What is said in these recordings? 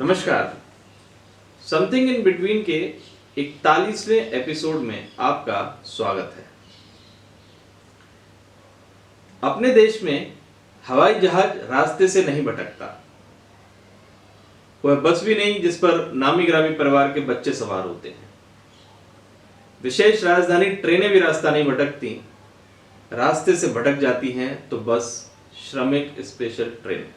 नमस्कार। Something in between के 41वें episode में आपका स्वागत है। अपने देश में हवाई जहाज रास्ते से नहीं भटकता। वह बस भी नहीं जिस पर नामी ग्रामी परिवार के बच्चे सवार होते हैं। विशेष राजधानी ट्रेनें भी रास्ता नहीं भटकती, रास्ते से भटक जाती हैं तो बस श्रमिक स्पेशल ट्रेन।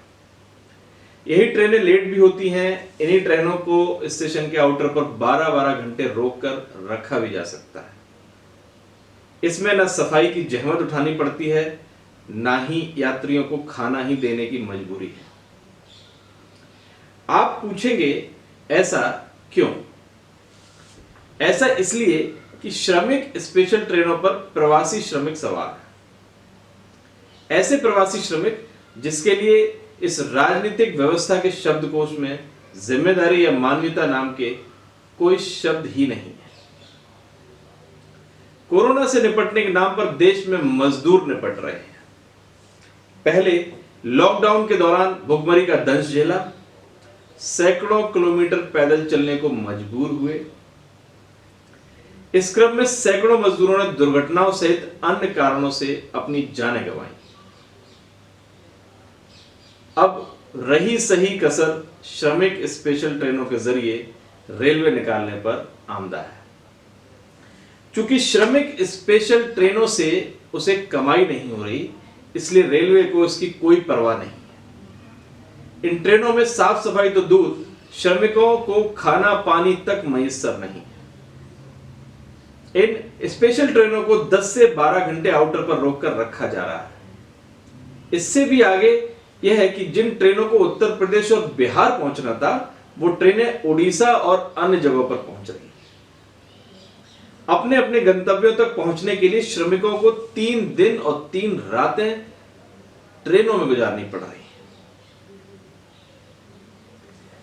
यही ट्रेनें लेट भी होती हैं। इन्हीं ट्रेनों को स्टेशन के आउटर पर 12-12 घंटे रोककर रखा भी जा सकता है। इसमें न सफाई की जहमत उठानी पड़ती है, ना ही यात्रियों को खाना ही देने की मजबूरी है। आप पूछेंगे ऐसा क्यों? ऐसा इसलिए कि श्रमिक स्पेशल ट्रेनों पर प्रवासी श्रमिक सवार हैं। ऐसे प्रवासी श्रमिक जिसके लिए इस राजनीतिक व्यवस्था के शब्दकोश में जिम्मेदारी या मानवीयता नाम के कोई शब्द ही नहीं है। कोरोना से निपटने के नाम पर देश में मजदूर निपट रहे हैं। पहले लॉकडाउन के दौरान भुखमरी का दंश झेला, सैकड़ों किलोमीटर पैदल चलने को मजबूर हुए। इस क्रम में सैकड़ों मजदूरों ने दुर्घटनाओं सहित अन्य कारणों से अपनी जानें गंवाई। अब रही सही कसर श्रमिक स्पेशल ट्रेनों के जरिए रेलवे निकालने पर आमदा है। चूंकि श्रमिक स्पेशल ट्रेनों से उसे कमाई नहीं हो रही, इसलिए रेलवे को इसकी कोई परवाह नहीं है। इन ट्रेनों में साफ सफाई तो दूर, श्रमिकों को खाना पानी तक मैसर नहीं है। इन स्पेशल ट्रेनों को 10 से 12 घंटे आउटर पर रोककर रखा जा रहा है। इससे भी आगे यह है कि जिन ट्रेनों को उत्तर प्रदेश और बिहार पहुंचना था, वो ट्रेनें उड़ीसा और अन्य जगहों पर पहुंच रही हैं। अपने अपने गंतव्यों तक पहुंचने के लिए श्रमिकों को 3 दिन और 3 रातें ट्रेनों में गुजारनी पड़ रही है।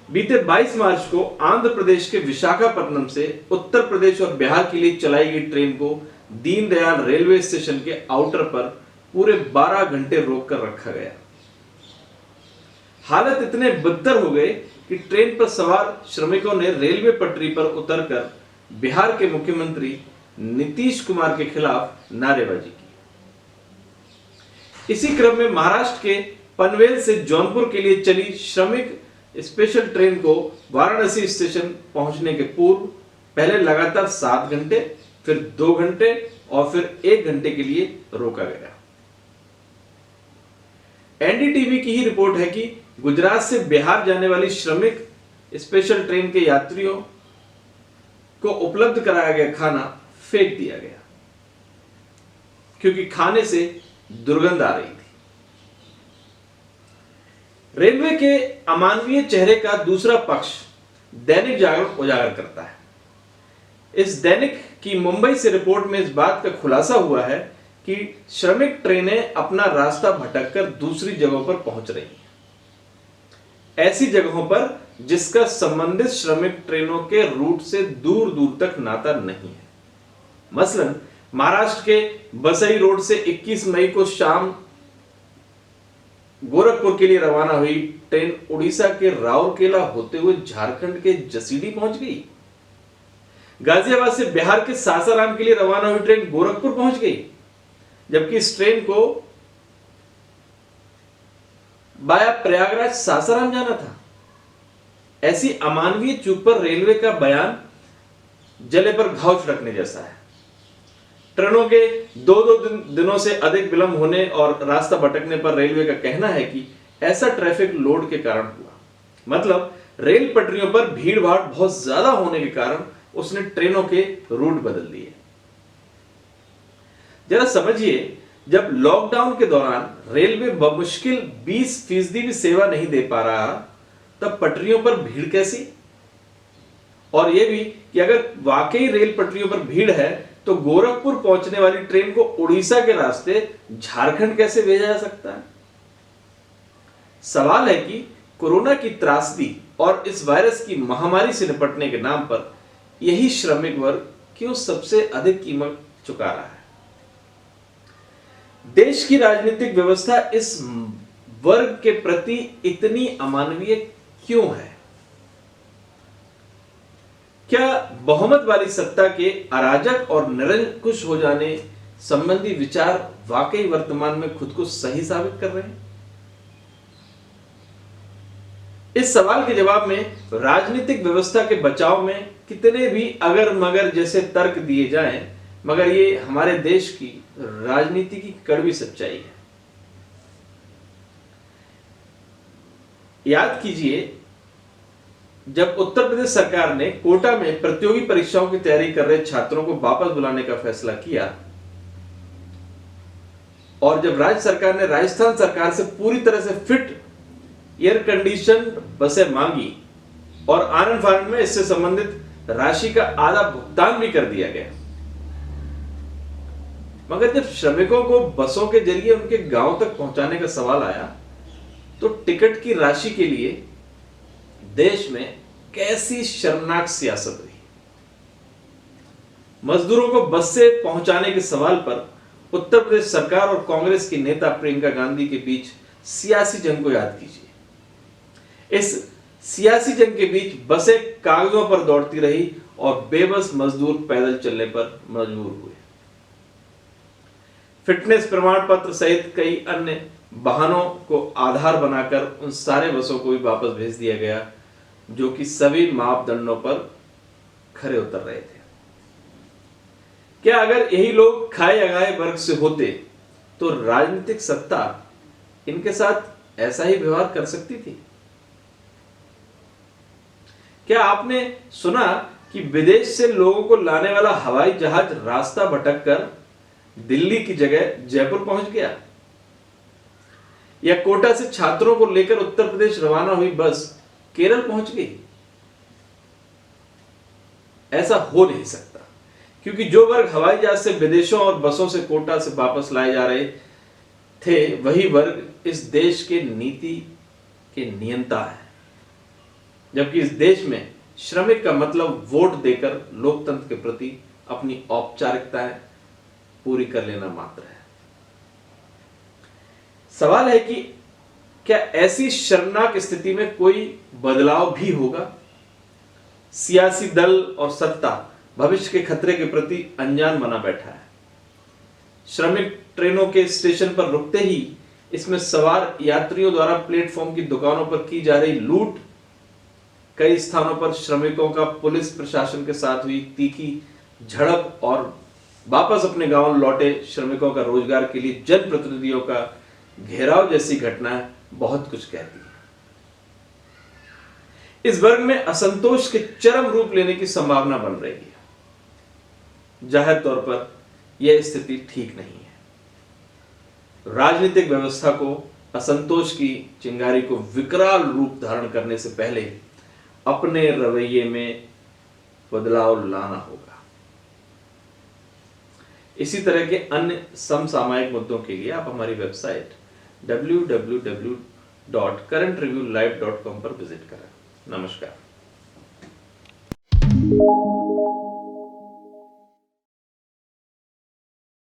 बीते 22 मार्च को आंध्र प्रदेश के विशाखापट्टनम से उत्तर प्रदेश और बिहार के लिए चलाई गई ट्रेन को दीनदयाल रेलवे स्टेशन के आउटर पर पूरे 12 घंटे रोककर रखा गया। हालत इतने बदतर हो गए कि ट्रेन पर सवार श्रमिकों ने रेलवे पटरी पर उतरकर बिहार के मुख्यमंत्री नीतीश कुमार के खिलाफ नारेबाजी की। इसी क्रम में महाराष्ट्र के पनवेल से जौनपुर के लिए चली श्रमिक स्पेशल ट्रेन को वाराणसी स्टेशन पहुंचने के पूर्व पहले लगातार 7 घंटे, फिर 2 घंटे और फिर 1 घंटे के लिए रोका गया। एनडीटीवी की ही रिपोर्ट है कि गुजरात से बिहार जाने वाली श्रमिक स्पेशल ट्रेन के यात्रियों को उपलब्ध कराया गया खाना फेंक दिया गया, क्योंकि खाने से दुर्गंध आ रही थी। रेलवे के अमानवीय चेहरे का दूसरा पक्ष दैनिक जागरण उजागर करता है। इस दैनिक की मुंबई से रिपोर्ट में इस बात का खुलासा हुआ है कि श्रमिक ट्रेनें अपना रास्ता भटककर दूसरी जगहों पर पहुंच रही हैं। ऐसी जगहों पर जिसका संबंधित श्रमिक ट्रेनों के रूट से दूर दूर तक नाता नहीं है। मसलन महाराष्ट्र के बसई रोड से 21 मई को शाम गोरखपुर के लिए रवाना हुई ट्रेन उड़ीसा के राउरकेला होते हुए झारखंड के जसीडीह पहुंच गई। गाजियाबाद से बिहार के सासाराम के लिए रवाना हुई ट्रेन गोरखपुर पहुंच गई, जबकि इस ट्रेन को बाया प्रयागराज सासाराम जाना था। ऐसी अमानवीय चूक पर रेलवे का बयान जले पर घाव छिड़कने जैसा है। ट्रेनों के 2-2 दिनों से अधिक विलंब होने और रास्ता भटकने पर रेलवे का कहना है कि ऐसा ट्रैफिक लोड के कारण हुआ। मतलब रेल पटरियों पर भीड़ भाड़ बहुत ज्यादा होने के कारण उसने ट्रेनों के रूट बदल दिए। जरा समझिए, जब लॉकडाउन के दौरान रेलवे बमुश्किल 20% भी सेवा नहीं दे पा रहा, तब पटरियों पर भीड़ कैसी? और यह भी कि अगर वाकई रेल पटरियों पर भीड़ है तो गोरखपुर पहुंचने वाली ट्रेन को उड़ीसा के रास्ते झारखंड कैसे भेजा जा सकता है? सवाल है कि कोरोना की त्रासदी और इस वायरस की महामारी से निपटने के नाम पर यही श्रमिक वर्ग क्यों सबसे अधिक कीमत चुका रहा है? देश की राजनीतिक व्यवस्था इस वर्ग के प्रति इतनी अमानवीय क्यों है? क्या बहुमत वाली सत्ता के अराजक और निरंकुश हो जाने संबंधी विचार वाकई वर्तमान में खुद को सही साबित कर रहे हैं? इस सवाल के जवाब में राजनीतिक व्यवस्था के बचाव में कितने भी अगर मगर जैसे तर्क दिए जाएं, मगर ये हमारे देश की राजनीति की कड़वी सच्चाई है। याद कीजिए, जब उत्तर प्रदेश सरकार ने कोटा में प्रतियोगी परीक्षाओं की तैयारी कर रहे छात्रों को वापस बुलाने का फैसला किया और जब राज्य सरकार ने राजस्थान सरकार से पूरी तरह से फिट एयर कंडीशन बसें मांगी और आनंद फानंद में इससे संबंधित राशि का आधा भुगतान भी कर दिया गया, मगर जब श्रमिकों को बसों के जरिए उनके गांव तक पहुंचाने का सवाल आया तो टिकट की राशि के लिए देश में कैसी शर्मनाक सियासत हुई। मजदूरों को बस से पहुंचाने के सवाल पर उत्तर प्रदेश सरकार और कांग्रेस की नेता प्रियंका गांधी के बीच सियासी जंग को याद कीजिए। इस सियासी जंग के बीच बसें कागजों पर दौड़ती रही और बेबस मजदूर पैदल चलने पर मजबूर हुए। फिटनेस प्रमाण पत्र सहित कई अन्य बहानों को आधार बनाकर उन सारे बसों को भी वापस भेज दिया गया जो कि सभी मापदंडों पर खरे उतर रहे थे। क्या अगर यही लोग खाए अगाए वर्ग से होते तो राजनीतिक सत्ता इनके साथ ऐसा ही व्यवहार कर सकती थी? क्या आपने सुना कि विदेश से लोगों को लाने वाला हवाई जहाज रास्ता भटककर दिल्ली की जगह जयपुर पहुंच गया? या कोटा से छात्रों को लेकर उत्तर प्रदेश रवाना हुई बस केरल पहुंच गई? ऐसा हो नहीं सकता, क्योंकि जो वर्ग हवाई जहाज से विदेशों और बसों से कोटा से वापस लाए जा रहे थे वही वर्ग इस देश के नीति के नियंता है, जबकि इस देश में श्रमिक का मतलब वोट देकर लोकतंत्र के प्रति अपनी औपचारिकताएं पूरी कर लेना मात्र है। सवाल है कि क्या ऐसी शर्मनाक स्थिति में कोई बदलाव भी होगा? सियासी दल और सत्ता भविष्य के खतरे के प्रति अनजान बना बैठा है। श्रमिक ट्रेनों के स्टेशन पर रुकते ही इसमें सवार यात्रियों द्वारा प्लेटफॉर्म की दुकानों पर की जा रही लूट, कई स्थानों पर श्रमिकों का पुलिस प्रशासन के साथ हुई तीखी झड़प और वापस अपने गांव लौटे श्रमिकों का रोजगार के लिए जनप्रतिनिधियों का घेराव जैसी घटनाएं बहुत कुछ कहती है। इस वर्ग में असंतोष के चरम रूप लेने की संभावना बन रही है। जाहिर तौर पर यह स्थिति ठीक नहीं है। राजनीतिक व्यवस्था को असंतोष की चिंगारी को विकराल रूप धारण करने से पहले अपने रवैये में बदलाव लाना होगा। इसी तरह के अन्य समसामयिक मुद्दों के लिए आप हमारी वेबसाइट www.currentreviewlive.com पर विजिट करें। नमस्कार।